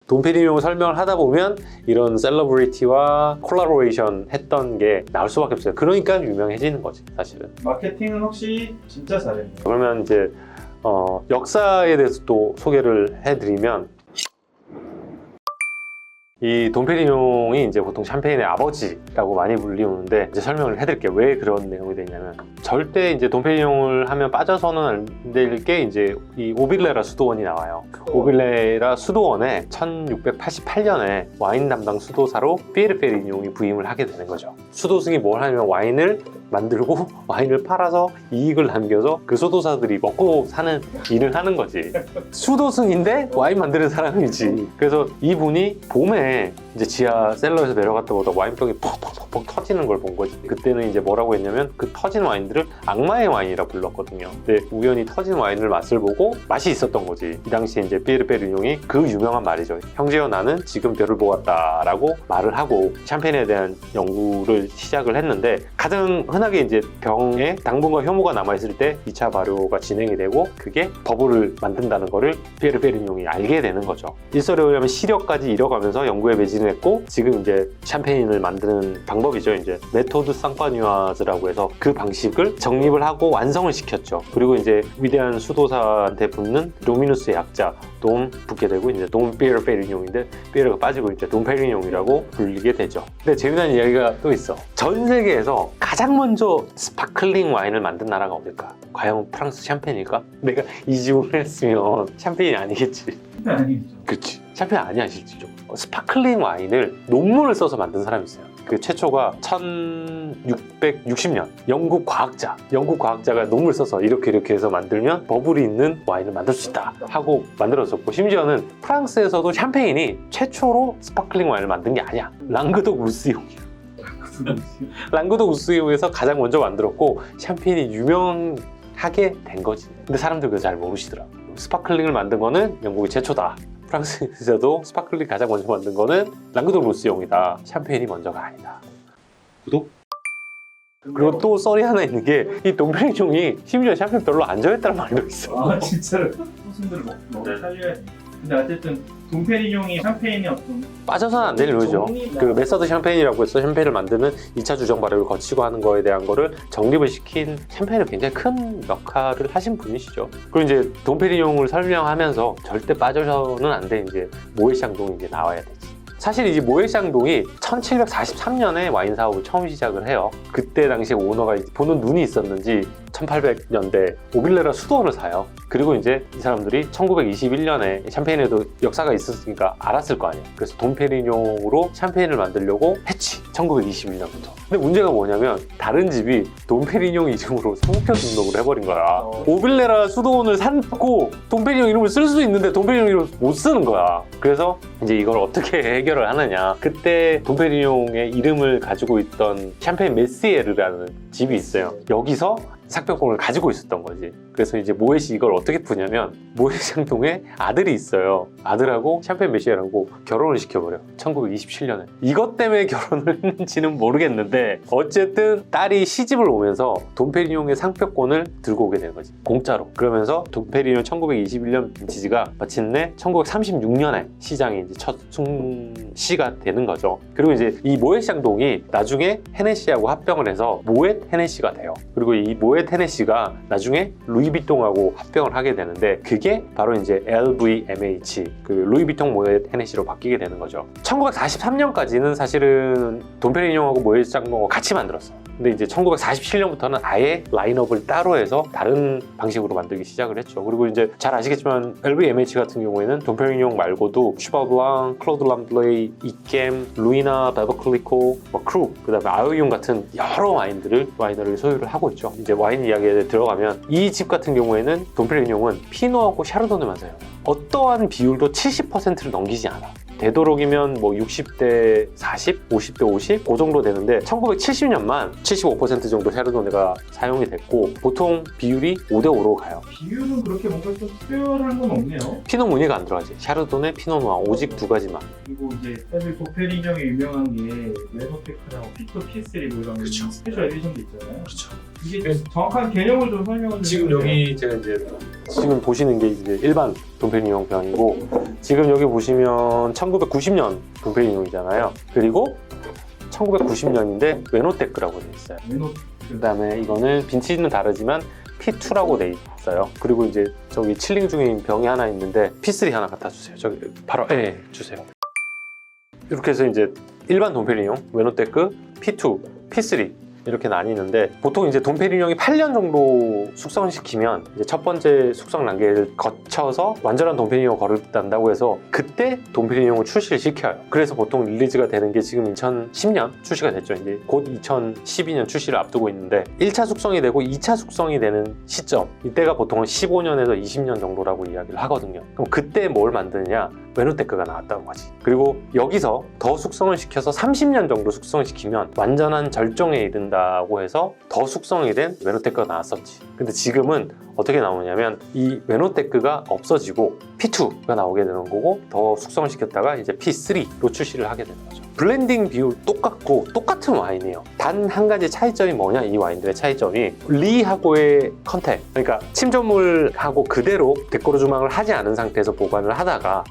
돈페리뇽 설명을 하다 보면 이런 셀러브리티와 콜라보레이션 했던 게 나올 수밖에 없어요. 그러니까 유명해지는 거지 사실은. 마케팅은 확실히 진짜 잘했네요. 그러면 이제 역사에 대해서 또 소개를 해드리면, 이 돈페리뇽이 이제 보통 샴페인의 아버지라고 많이 불리우는데, 이제 설명을 해드릴게요. 왜 그런 내용이 되냐면, 절대 이제 돈페리뇽을 하면 빠져서는 안 될 게 이제 이 오빌레라 수도원이 나와요. 오빌레라 수도원에 1688년에 와인 담당 수도사로 피에르 페리뇽이 부임을 하게 되는 거죠. 수도승이 뭘 하냐면 와인을 만들고 와인을 팔아서 이익을 남겨서 그 수도사들이 먹고 사는 일을 하는 거지. 수도승인데 와인 만드는 사람이지. 그래서 이분이 봄에 이제 지하 셀러에서 내려갔다 오다 와인병이 퍽퍽퍽 터지는 걸 본 거지. 그때는 이제 뭐라고 했냐면 그 터진 와인들을 악마의 와인이라 불렀거든요. 근데 우연히 터진 와인을 맛을 보고 맛이 있었던 거지. 이 당시에 이제 피에르 페리뇽이 그 유명한 말이죠. 형제여 나는 지금 별을 보았다 라고 말을 하고 샴페인에 대한 연구를 시작을 했는데, 가장 흔하게 이제 병에 당분과 효모가 남아있을 때 2차 발효가 진행이 되고 그게 버블을 만든다는 거를 피에르 페리뇽이 알게 되는 거죠. 일설에 의하면 시력까지 잃어가면서 연구에 매진을 했고, 지금 이제 샴페인을 만드는 방법이죠. 이제 메토드 쌍파뉴아즈라고 해서 그 방식을 정립을 하고 완성을 시켰죠. 그리고 이제 위대한 수도사한테 붙는 도미누스의 약자 돔 붙게 되고, 이제 돔 피에르 페리뇽인데 피에르가 빠지고 이제 돔 페리뇽이라고 불리게 되죠. 근데 재미난 이야기가 또 있어. 전 세계에서 가장 먼저 스파클링 와인을 만든 나라가 어딜까? 과연 프랑스 샴페인일까? 내가 이 질문을 했으면 샴페인이 아니겠지. 아니죠. 그치. 샴페인 아니야 실질적으로. 스파클링 와인을 논문을 써서 만든 사람이 있어요. 그 최초가 1660년 영국 과학자가 논문을 써서 이렇게 해서 만들면 버블이 있는 와인을 만들 수 있다 하고 만들었었고, 심지어는 프랑스에서도 샴페인이 최초로 스파클링 와인을 만든 게 아니야. 랑그독 루스용이야. 랑그독 루스용에서 가장 먼저 만들었고 샴페인이 유명하게 된 거지. 근데 사람들 그거 잘 모르시더라. 스파클링을 만든 거는 영국이 최초다. 프랑스에서도 스파클링 가장 먼저 만든 거는 랑그독 루스용이다. 샴페인이 먼저가 아니다. 구독? 그리고 또 썰이 하나 있는 게, 이 돈페리뇽이 심지어 샴페인 별로 안 좋아했다는 말도 있어. 아 진짜로? 소순들을 먹고 살려야 돼. 근데 어쨌든 돈페리뇽이 샴페인의 어떤 빠져서는 안 될 요죠. 그 메서드 샴페인이라고 해서 샴페인을 만드는 2차 주정 발효를 거치고 하는 거에 대한 거를 정립을 시킨 샴페인을 굉장히 큰 역할을 하신 분이시죠. 그리고 이제 돈페리뇽을 설명하면서 절대 빠져서는 안 돼 이제 모에샹동이 이제 나와야 되지. 사실 이제 모에샹동이 1743년에 와인 사업을 처음 시작을 해요. 그때 당시에 오너가 보는 눈이 있었는지 1800년대 오빌레라 수도원을 사요. 그리고 이제 이 사람들이 1921년에 샴페인에도 역사가 있었으니까 알았을 거 아니에요. 그래서 돈페리뇽으로 샴페인을 만들려고 했지, 1921년부터. 근데 문제가 뭐냐면 다른 집이 돈페리뇽 이름으로 상표 등록을 해버린 거야. 오빌레라 수도원을 샀고 돈페리뇽 이름을 쓸 수 있는데 돈페리뇽 이름을 못 쓰는 거야. 그래서 이제 이걸 어떻게 해결을 하느냐. 그때 돈페리뇽의 이름을 가지고 있던 샴페인 메시에르라는 집이 있어요. 여기서 상표권을 가지고 있었던 거지. 그래서 이제 모에시 이걸 어떻게 푸냐면, 모에샹동에 아들이 있어요. 아들하고 샴페인 메시에르하고 결혼을 시켜버려. 1927년에. 이것 때문에 결혼을 했는지는 모르겠는데 어쨌든 딸이 시집을 오면서 돈페리뇽의 상표권을 들고 오게 되는 거지, 공짜로. 그러면서 돈페리뇽 1921년 빈티지가 마침내 1936년에 시장에 이제 첫 숭시가 되는 거죠. 그리고 이제 이 모에샹동이 나중에 헤네시하고 합병을 해서 모엣 헤네시가 돼요. 그리고 이 모엣 헤네시가 나중에 루이비통하고 합병을 하게 되는데, 그게 바로 이제 LVMH, 그 루이비통 모엣 헤네시로 바뀌게 되는 거죠. 1943년까지는 사실은 돈페리뇽하고 모에샹동하고 같이 만들었어요. 근데 이제 1947년부터는 아예 라인업을 따로 해서 다른 방식으로 만들기 시작을 했죠. 그리고 이제 잘 아시겠지만 LVMH 같은 경우에는 돈페리뇽 말고도 슈바블랑, 클로드 람블레이, 이겜, 루이나, 베버클리코, 크루, 그 다음에 아우융 같은 여러 와이너리를 소유를 하고 있죠. 이제 와인 이야기에 들어가면 이 집 같은 경우에는 돈페리뇽은 피노하고 샤르도네만 사용해요. 어떠한 비율도 70%를 넘기지 않아. 되도록이면 뭐 60대 40, 50대 50? 그 정도 되는데 1970년만 75% 정도 샤르도네가 사용이 됐고, 보통 비율이 5대5로 가요. 비율은 그렇게 뭔가 좀 특별한 건 없네요. 피노 무늬가 안 들어가지. 샤르도네, 피노누아 오직 두 가지만. 그리고 이제 사실 돈페리뇽이 유명한 게 레버테크랑 피토 피스리 뭐 이런 그쵸. 스페셜 에디션도 있잖아요. 그렇죠. 이게 정확한 개념을 좀 설명을 지금 해주세요. 여기 제가 이제 지금 보시는 게 이제 일반 돈페리뇽 병이고, 지금 여기 보시면 1990년 돈페리뇽이잖아요. 그리고 1990년인데 웨노테크라고 되어 있어요. 그 다음에 이거는 빈티지는 다르지만 P2라고 돼 있어요. 그리고 이제 저기 칠링 중인 병이 하나 있는데 P3 하나 갖다 주세요. 저기 바로 주세요. 이렇게 해서 이제 일반 돈페리뇽, 웨노테크, P2, P3 이렇게 나뉘는데, 보통 이제 돈페리뇽이 8년 정도 숙성을 시키면 이제 첫 번째 숙성 단계를 거쳐서 완전한 돈페리뇽을 거듭난다고 해서 그때 돈페리뇽을 출시를 시켜요. 그래서 보통 릴리즈가 되는 게 지금 2010년 출시가 됐죠. 이제 곧 2012년 출시를 앞두고 있는데, 1차 숙성이 되고 2차 숙성이 되는 시점, 이때가 보통은 15년에서 20년 정도라고 이야기를 하거든요. 그럼 그때 뭘 만드느냐? 웨노테크가 나왔다는 거지. 그리고 여기서 더 숙성을 시켜서 30년 정도 숙성을 시키면 완전한 절정에 이른다고 해서 더 숙성이 된 웨노테크가 나왔었지. 근데 지금은 어떻게 나오냐면 이 웨노테크가 없어지고 P2가 나오게 되는 거고, 더 숙성을 시켰다가 이제 P3로 출시를 하게 되는 거죠. 블렌딩 비율 똑같고 똑같은 와인이에요. 단 한 가지 차이점이 뭐냐, 이 와인들의 차이점이 리하고의 컨택, 그러니까 침전물하고 그대로 데코르 주망을 하지 않은 상태에서 보관을 하다가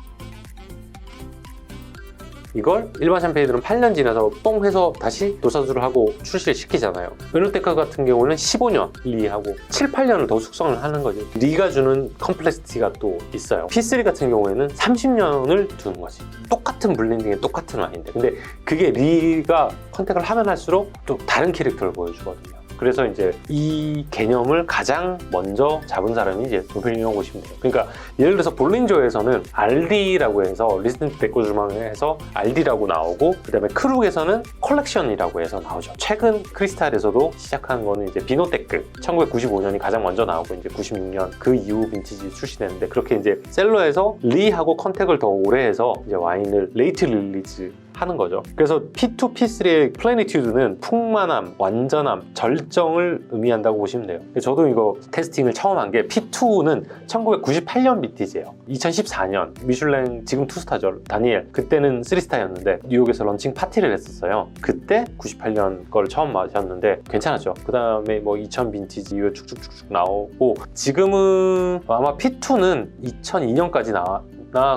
이걸 일반 샴페인들은 8년 지나서 뽕 해서 다시 도사주를 하고 출시를 시키잖아요. 웨노테크 같은 경우는 15년 리하고 7, 8년을 더 숙성을 하는 거지. 리가 주는 컴플렉시티가 또 있어요. P3 같은 경우에는 30년을 두는 거지. 똑같은 블렌딩에 똑같은 와인인데, 근데 그게 리가 컨택을 하면 할수록 또 다른 캐릭터를 보여주거든요. 그래서 이제 이 개념을 가장 먼저 잡은 사람이 이제 돈페리뇽 보시면 돼요. 그러니까 예를 들어서 볼린조에서는 알디라고 해서 리스트 데코 주망에서 알디라고 나오고, 그 다음에 크룩에서는 컬렉션이라고 해서 나오죠. 최근 크리스탈에서도 시작한 거는 이제 비노테크, 1995년이 가장 먼저 나오고 이제 96년 그 이후 빈티지 출시되는데, 그렇게 이제 셀러에서 리하고 컨택을 더 오래 해서 이제 와인을 레이트 릴리즈 하는 거죠. 그래서 P2, P3의 플래니튜드는 풍만함, 완전함, 절정을 의미한다고 보시면 돼요. 저도 이거 테스팅을 처음 한 게 P2는 1998년 빈티지예요. 2014년 미슐랭 지금 투스타죠, 다니엘. 그때는 3스타였는데 뉴욕에서 런칭 파티를 했었어요. 그때 98년 걸 처음 마셨는데 괜찮았죠. 그 다음에 뭐 2000 빈티지 이후에 쭉쭉쭉쭉 나오고, 지금은 아마 P2는 2002년까지 나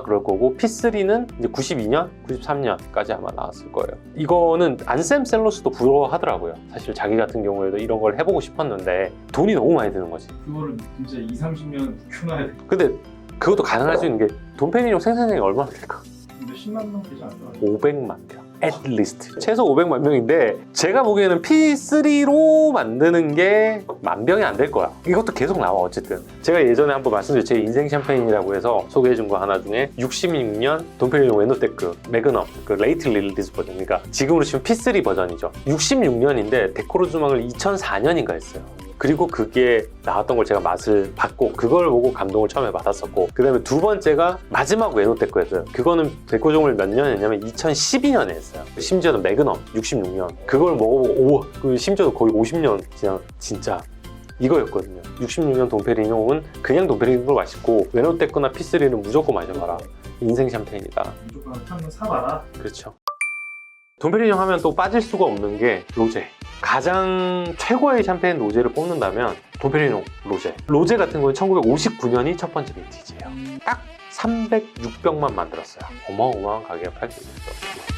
그럴 거고, P3는 이제 92년, 93년까지 아마 나왔을 거예요. 이거는 안셈 셀러스도 부러워하더라고요. 사실 자기 같은 경우에도 이런 걸 해보고 싶었는데 돈이 너무 많이 드는 거지. 그거를 진짜 2, 30년 묵혀놔야 돼. 근데 그것도 가능할 수 있는 게 돈페리뇽 생산량이 얼마나 될까? 근데 10만 명 되지 않나? 500만 명. at least. 최소 500만 명인데, 제가 보기에는 P3로 만드는 게 10,000병이 안 될 거야. 이것도 계속 나와. 어쨌든 제가 예전에 한번 말씀드렸죠. 제 인생 샴페인이라고 해서 소개해준 거 하나 중에 66년 돈페리뇽 웨노테크 매그넘 그 레이트 릴리즈 버전, 그러니까 지금으로 치면 P3 버전이죠. 66년인데 데코르 주망을 2004년인가 했어요. 그리고 그게 나왔던 걸 제가 맛을 봤고, 그걸 보고 감동을 처음에 받았었고, 그 다음에 두 번째가 마지막 웨노테크였어요. 그거는 데코종을 몇 년에 했냐면 2012년에 했어요. 심지어는 매그넘 66년. 그걸 먹어보고 우와, 심지어도 거의 50년 그냥 진짜 이거였거든요. 66년 돈페리뇽은 그냥 돈페리뇽도 맛있고, 웨노테크나 P3는 무조건 마셔봐라. 인생 샴페인이다. 무조건 한번 사봐라. 그렇죠. 돈페리뇽 하면 또 빠질 수가 없는 게 로제. 가장 최고의 샴페인 로제를 뽑는다면 돈페리뇽 로제. 로제 같은 경우는 1959년이 첫 번째 빈티지예요. 딱 306병만 만들었어요. 어마어마한 가격에 팔고 있어요.